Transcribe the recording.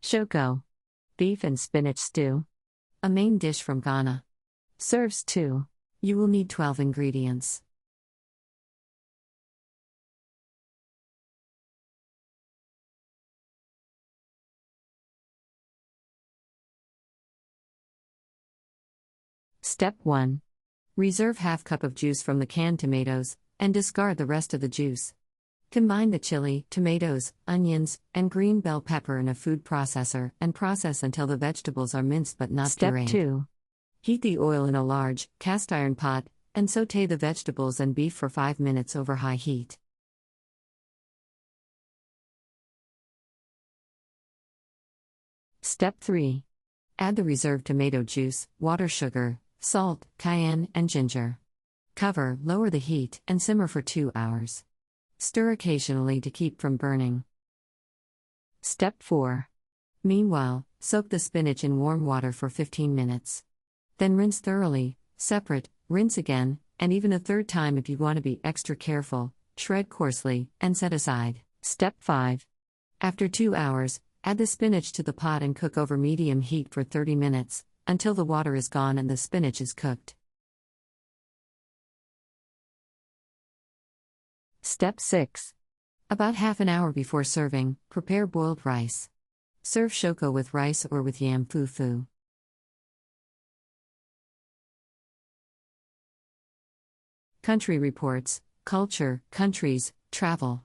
Shoko. Beef and spinach stew. A main dish from Ghana. Serves 2. You will need 12 ingredients. Step 1. Reserve half cup of juice from the canned tomatoes, and discard the rest of the juice. Combine the chili, tomatoes, onions, and green bell pepper in a food processor and process until the vegetables are minced but not pureed. Step 2. Heat the oil in a large, cast iron pot, and sauté the vegetables and beef for 5 minutes over high heat. Step 3. Add the reserved tomato juice, water, sugar, salt, cayenne, and ginger. Cover, lower the heat, and simmer for 2 hours. Stir occasionally to keep from burning. Step 4. Meanwhile, soak the spinach in warm water for 15 minutes. Then rinse thoroughly, separate, rinse again, and even a third time if you want to be extra careful, shred coarsely, and set aside. Step 5. After 2 hours, add the spinach to the pot and cook over medium heat for 30 minutes, until the water is gone and the spinach is cooked. Step 6. About half an hour before serving, prepare boiled rice. Serve shoko with rice or with yam fufu. Country Reports, Culture, Countries, Travel.